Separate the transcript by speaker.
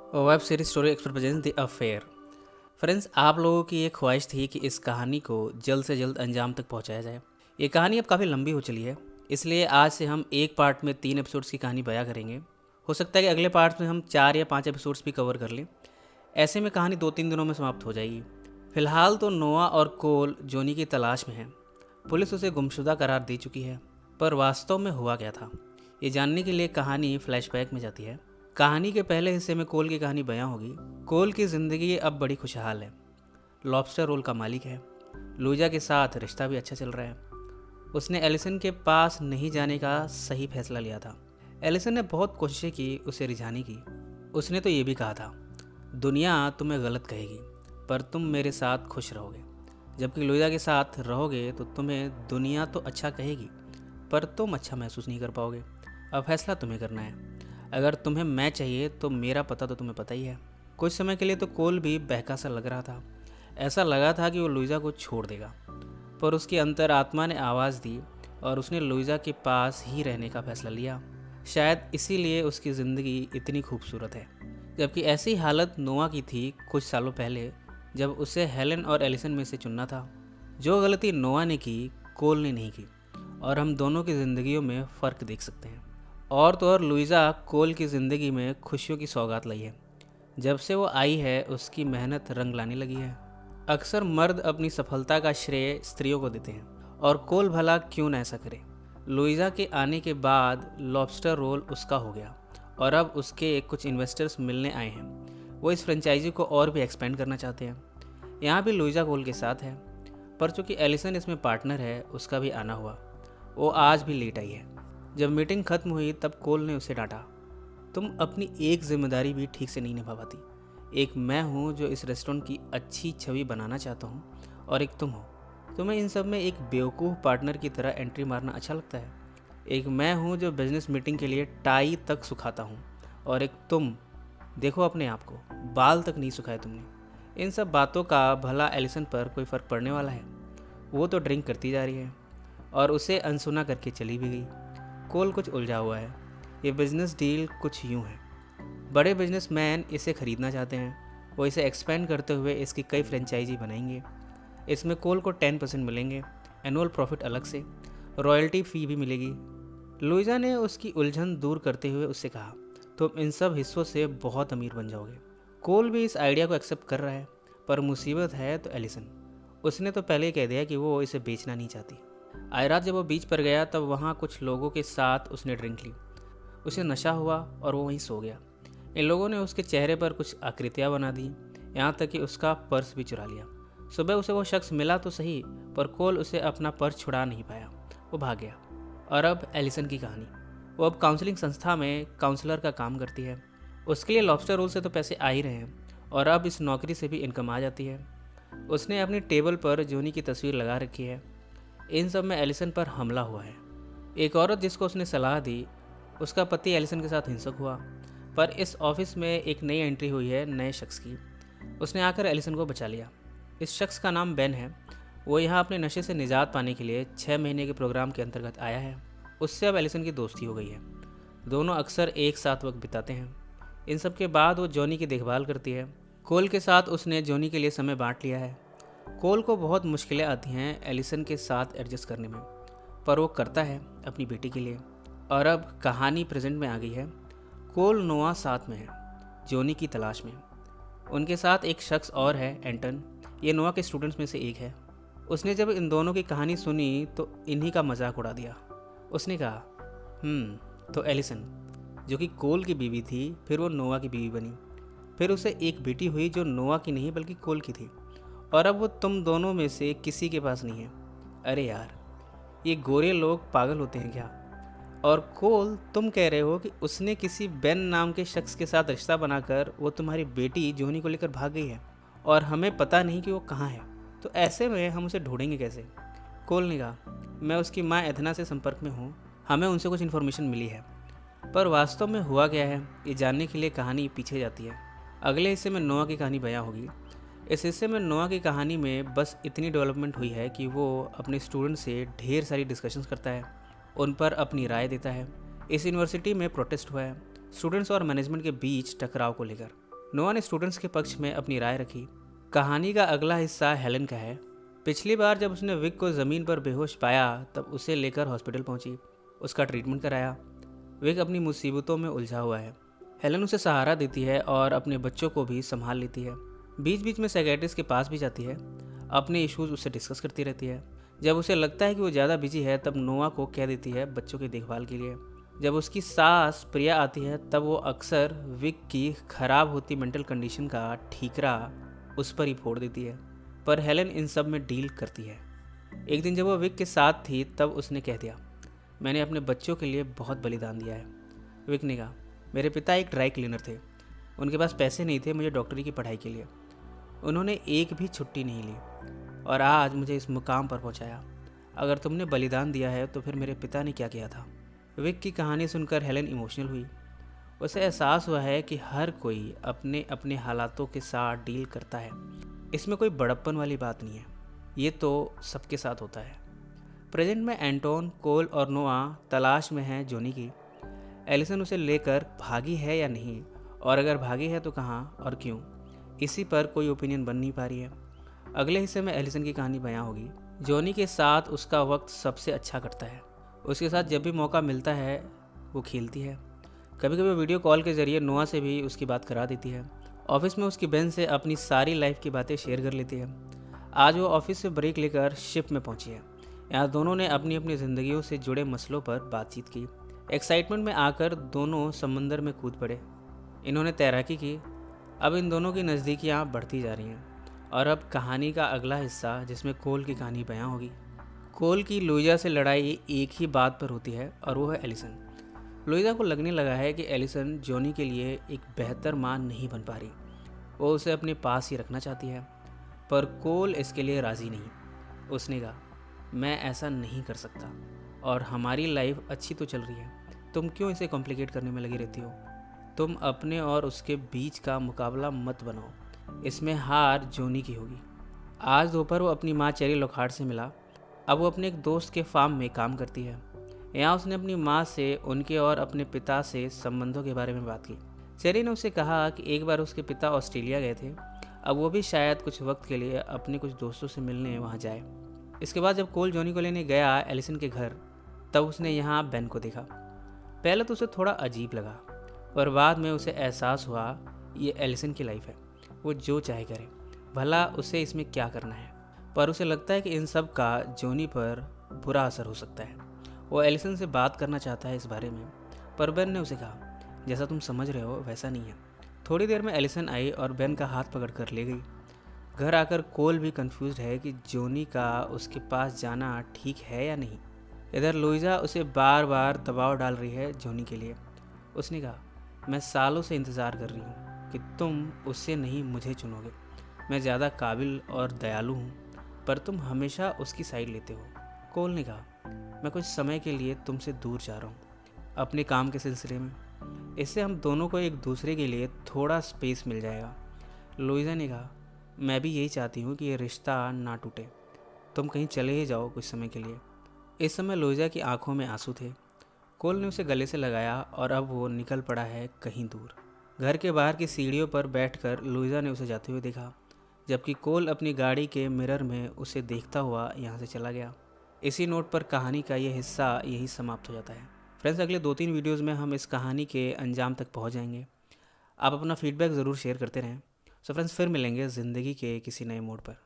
Speaker 1: Web series story expert presence the affair. Friends, आप लोगों की ये ख्वाहिश थी कि इस कहानी को जल्द से जल्द अंजाम तक पहुंचाया जाए। ये कहानी अब काफ़ी लंबी हो चली है, इसलिए आज से हम एक पार्ट में 3 एपिसोड्स की कहानी बयां करेंगे। हो सकता है कि अगले पार्ट में हम 4 या 5 एपिसोड्स भी कवर कर लें। ऐसे में कहानी 2-3 दिनों में समाप्त हो जाएगी। फिलहाल तो नोआ और कोल जोनी की तलाश में हैं। पुलिस उसे गुमशुदा करार दे चुकी है, पर वास्तव में हुआ क्या था, ये जानने के लिए कहानी फ्लैशबैक में जाती है। कहानी के पहले हिस्से में कोल की कहानी बयां होगी। कोल की ज़िंदगी अब बड़ी खुशहाल है। लॉबस्टर रोल का मालिक है। लुइजा के साथ रिश्ता भी अच्छा चल रहा है। उसने एलिसन के पास नहीं जाने का सही फैसला लिया था। एलिसन ने बहुत कोशिशें की उसे रिझाने की। उसने तो ये भी कहा था, दुनिया तुम्हें गलत कहेगी पर तुम मेरे साथ खुश रहोगे, जबकि लुइजा के साथ रहोगे तो तुम्हें दुनिया तो अच्छा कहेगी पर तुम अच्छा महसूस नहीं कर पाओगे। अब फैसला तुम्हें करना है। अगर तुम्हें मैं चाहिए तो मेरा पता तो तुम्हें पता ही है। कुछ समय के लिए तो कोल भी बहका सा लग रहा था। ऐसा लगा था कि वो लुइजा को छोड़ देगा, पर उसकी अंतरात्मा ने आवाज़ दी और उसने लुइजा के पास ही रहने का फैसला लिया। शायद इसीलिए उसकी ज़िंदगी इतनी खूबसूरत है। जबकि ऐसी हालत नोआ की थी कुछ सालों पहले, जब उसे हेलन और एलिसन में से चुनना था। जो गलती नोआ ने की, कोल ने नहीं की, और हम दोनों की ज़िंदगियों में फ़र्क देख सकते हैं। और तो और लुइजा कोल की ज़िंदगी में खुशियों की सौगात लाई है। जब से वो आई है उसकी मेहनत रंग लाने लगी है। अक्सर मर्द अपनी सफलता का श्रेय स्त्रियों को देते हैं, और कोल भला क्यों ना ऐसा करे। लुइजा के आने के बाद लॉबस्टर रोल उसका हो गया, और अब उसके कुछ इन्वेस्टर्स मिलने आए हैं। वो इस फ्रेंचाइजी को और भी एक्सपेंड करना चाहते हैं। यहाँ भी लुइजा कोल के साथ है, पर चूँकि एलिसन इसमें पार्टनर है, उसका भी आना हुआ। वो आज भी लेट आई है। जब मीटिंग खत्म हुई तब कोल ने उसे डांटा, तुम अपनी एक जिम्मेदारी भी ठीक से नहीं निभा पाती। एक मैं हूँ जो इस रेस्टोरेंट की अच्छी छवि बनाना चाहता हूँ, और एक तुम हो। तुम्हें इन सब में एक बेवकूफ़ पार्टनर की तरह एंट्री मारना अच्छा लगता है। एक मैं हूँ जो बिजनेस मीटिंग के लिए टाई तक सुखाता हूँ, और एक तुम, देखो अपने आप को, बाल तक नहीं सुखाए तुमने। इन सब बातों का भला एलिसन पर कोई फ़र्क पड़ने वाला है? वो तो ड्रिंक करती जा रही है और उसे अनसुना करके चली भी गई। कोल कुछ उलझा हुआ है। ये बिजनेस डील कुछ यूँ है। बड़े बिजनेसमैन इसे खरीदना चाहते हैं। वो इसे एक्सपेंड करते हुए इसकी कई फ्रेंचाइजी बनाएंगे। इसमें कोल को 10% मिलेंगे, एनुअल प्रॉफिट अलग से, रॉयल्टी फ़ी भी मिलेगी। लुइजा ने उसकी उलझन दूर करते हुए उससे कहा, तुम इन सब हिस्सों से बहुत अमीर बन जाओगे। कोल भी इस आइडिया को एक्सेप्ट कर रहा है, पर मुसीबत है तो एलिसन। उसने तो पहले ही कह दिया कि वो इसे बेचना नहीं चाहती। आज रात जब वो बीच पर गया तब वहाँ कुछ लोगों के साथ उसने ड्रिंक ली। उसे नशा हुआ और वो वहीं सो गया। इन लोगों ने उसके चेहरे पर कुछ आकृतियाँ बना दी, यहाँ तक कि उसका पर्स भी चुरा लिया। सुबह उसे वो शख्स मिला तो सही, पर कोल उसे अपना पर्स छुड़ा नहीं पाया। वो भाग गया। और अब एलिसन की कहानी। वो अब काउंसलिंग संस्था में काउंसलर का काम करती है। उसके लिए लॉबस्टर रोल से तो पैसे आ ही रहे हैं, और अब इस नौकरी से भी इनकम आ जाती है। उसने अपनी टेबल पर जोनी की तस्वीर लगा रखी है। इन सब में एलिसन पर हमला हुआ है। एक औरत जिसको उसने सलाह दी, उसका पति एलिसन के साथ हिंसक हुआ। पर इस ऑफिस में एक नई एंट्री हुई है नए शख्स की। उसने आकर एलिसन को बचा लिया। इस शख्स का नाम बेन है। वो यहाँ अपने नशे से निजात पाने के लिए 6 महीने के प्रोग्राम के अंतर्गत आया है। उससे अब एलिसन की दोस्ती हो गई है। दोनों अक्सर एक साथ वक्त बिताते हैं। इन सब के बाद वो जॉनी की देखभाल करती है। कोल के साथ उसने जॉनी के लिए समय बांट लिया है। कोल को बहुत मुश्किलें आती हैं एलिसन के साथ एडजस्ट करने में, पर वो करता है अपनी बेटी के लिए। और अब कहानी प्रेजेंट में आ गई है। कोल नोआ साथ में है, जोनी की तलाश में। उनके साथ एक शख्स और है, एंटन। ये नोआ के स्टूडेंट्स में से एक है। उसने जब इन दोनों की कहानी सुनी तो इन्हीं का मजाक उड़ा दिया। उसने कहा, तो एलिसन, जो कि कोल की बीवी थी, फिर वो नोआ की बीवी बनी। फिर उसे एक बेटी हुई जो नोआ की नहीं बल्कि कोल की थी। और अब वो तुम दोनों में से किसी के पास नहीं है। अरे यार, ये गोरे लोग पागल होते हैं क्या? और कोल, तुम कह रहे हो कि उसने किसी बेन नाम के शख्स के साथ रिश्ता बनाकर वो तुम्हारी बेटी जोनी को लेकर भाग गई है, और हमें पता नहीं कि वो कहाँ है। तो ऐसे में हम उसे ढूंढेंगे कैसे? कोल ने कहा, मैं उसकी माँ एथना से संपर्क में हूँ। हमें उनसे कुछ इन्फॉर्मेशन मिली है, पर वास्तव में हुआ क्या है ये जानने के लिए कहानी पीछे जाती है। अगले हिस्से में नोआ की कहानी बयां होगी। इस हिस्से में नोआ की कहानी में बस इतनी डेवलपमेंट हुई है कि वो अपने स्टूडेंट से ढेर सारी डिस्कशंस करता है, उन पर अपनी राय देता है। इस यूनिवर्सिटी में प्रोटेस्ट हुआ है स्टूडेंट्स और मैनेजमेंट के बीच टकराव को लेकर। नोआ ने स्टूडेंट्स के पक्ष में अपनी राय रखी। कहानी का अगला हिस्सा हेलेन का है। पिछली बार जब उसने विक को ज़मीन पर बेहोश पाया तब उसे लेकर हॉस्पिटल पहुंची, उसका ट्रीटमेंट कराया। विक अपनी मुसीबतों में उलझा हुआ है। हेलेन उसे सहारा देती है और अपने बच्चों को भी संभाल लेती है। बीच बीच में साइकियाट्रिस्ट के पास भी जाती है, अपने इश्यूज उससे डिस्कस करती रहती है। जब उसे लगता है कि वो ज़्यादा बिजी है तब नोआ को कह देती है बच्चों की देखभाल के लिए। जब उसकी सास प्रिया आती है तब वो अक्सर विक की खराब होती मेंटल कंडीशन का ठीकरा उस पर ही फोड़ देती है, पर हेलेन इन सब में डील करती है। एक दिन जब वो विक के साथ थी तब उसने कह दिया, मैंने अपने बच्चों के लिए बहुत बलिदान दिया है। विक ने कहा, मेरे पिता एक ड्राई क्लीनर थे, उनके पास पैसे नहीं थे मुझे डॉक्टरी की पढ़ाई के लिए। उन्होंने एक भी छुट्टी नहीं ली और आज मुझे इस मुकाम पर पहुंचाया। अगर तुमने बलिदान दिया है तो फिर मेरे पिता ने क्या किया था। विक की कहानी सुनकर हेलेन इमोशनल हुई। उसे एहसास हुआ है कि हर कोई अपने अपने हालातों के साथ डील करता है। इसमें कोई बड़प्पन वाली बात नहीं है, ये तो सबके साथ होता है। प्रेजेंट में एंटोन, कोल और नोआ तलाश में हैं जोनी की। एलिसन उसे लेकर भागी है या नहीं, और अगर भागी है तो कहाँ और क्यों, इसी पर कोई ओपिनियन बन नहीं पा रही है। अगले हिस्से में एलिसन की कहानी बयां होगी। जॉनी के साथ उसका वक्त सबसे अच्छा कटता है। उसके साथ जब भी मौका मिलता है वो खेलती है। कभी कभी वीडियो कॉल के ज़रिए नोआ से भी उसकी बात करा देती है। ऑफिस में उसकी बहन से अपनी सारी लाइफ की बातें शेयर कर लेती है। आज वो ऑफिस से ब्रेक लेकर शिप में पहुंची है। यहाँ दोनों ने अपनी अपनी ज़िंदगियों से जुड़े मसलों पर बातचीत की। एक्साइटमेंट में आकर दोनों समंदर में कूद पड़े। इन्होंने तैराकी की। अब इन दोनों की नज़दीकियाँ बढ़ती जा रही हैं। और अब कहानी का अगला हिस्सा जिसमें कोल की कहानी बयां होगी। कोल की लुइजा से लड़ाई एक ही बात पर होती है और वो है एलिसन। लुइजा को लगने लगा है कि एलिसन जॉनी के लिए एक बेहतर मां नहीं बन पा रही। वो उसे अपने पास ही रखना चाहती है, पर कोल इसके लिए राज़ी नहीं। उसने कहा, मैं ऐसा नहीं कर सकता और हमारी लाइफ अच्छी तो चल रही है, तुम क्यों इसे कॉम्प्लिकेट करने में लगी रहती हो। तुम अपने और उसके बीच का मुकाबला मत बनाओ, इसमें हार जॉनी की होगी। आज दोपहर वो अपनी माँ चेरी लॉकहार्ट से मिला। अब वो अपने एक दोस्त के फार्म में काम करती है। यहाँ उसने अपनी माँ से उनके और अपने पिता से संबंधों के बारे में बात की। चेरी ने उसे कहा कि एक बार उसके पिता ऑस्ट्रेलिया गए थे, अब वो भी शायद कुछ वक्त के लिए अपने कुछ दोस्तों से मिलने वहाँ जाए। इसके बाद जब कोल जॉनी को लेने गया एलिसन के घर, तब उसने यहाँ बेन को देखा। पहले तो उसे थोड़ा अजीब लगा, पर बाद में उसे एहसास हुआ ये एलिसन की लाइफ है, वो जो चाहे करे, भला उसे इसमें क्या करना है। पर उसे लगता है कि इन सब का जॉनी पर बुरा असर हो सकता है। वो एलिसन से बात करना चाहता है इस बारे में, पर बेन ने उसे कहा, जैसा तुम समझ रहे हो वैसा नहीं है। थोड़ी देर में एलिसन आई और बेन का हाथ पकड़ कर ले गई। घर आकर कोल भी कंफ्यूज है कि जॉनी का उसके पास जाना ठीक है या नहीं। इधर लुइजा उसे बार बार दबाव डाल रही है जॉनी के लिए। उसने कहा, मैं सालों से इंतज़ार कर रही हूँ कि तुम उससे नहीं मुझे चुनोगे। मैं ज़्यादा काबिल और दयालु हूँ, पर तुम हमेशा उसकी साइड लेते हो। कोल ने कहा, मैं कुछ समय के लिए तुमसे दूर जा रहा हूँ, अपने काम के सिलसिले में। इससे हम दोनों को एक दूसरे के लिए थोड़ा स्पेस मिल जाएगा। लुइजा ने कहा, मैं भी यही चाहती हूँ कि ये रिश्ता ना टूटे। तुम कहीं चले ही जाओ कुछ समय के लिए। इस समय लुइजा की आंखों में आंसू थे। कोल ने उसे गले से लगाया और अब वो निकल पड़ा है कहीं दूर। घर के बाहर की सीढ़ियों पर बैठकर लुइजा ने उसे जाते हुए देखा, जबकि कोल अपनी गाड़ी के मिरर में उसे देखता हुआ यहाँ से चला गया। इसी नोट पर कहानी का ये हिस्सा यही समाप्त हो जाता है। फ्रेंड्स, अगले 2-3 वीडियोज़ में हम इस कहानी के अंजाम तक पहुँच जाएंगे। आप अपना फीडबैक ज़रूर शेयर करते रहें। सो फ्रेंड्स, फिर मिलेंगे ज़िंदगी के किसी नए मोड़ पर।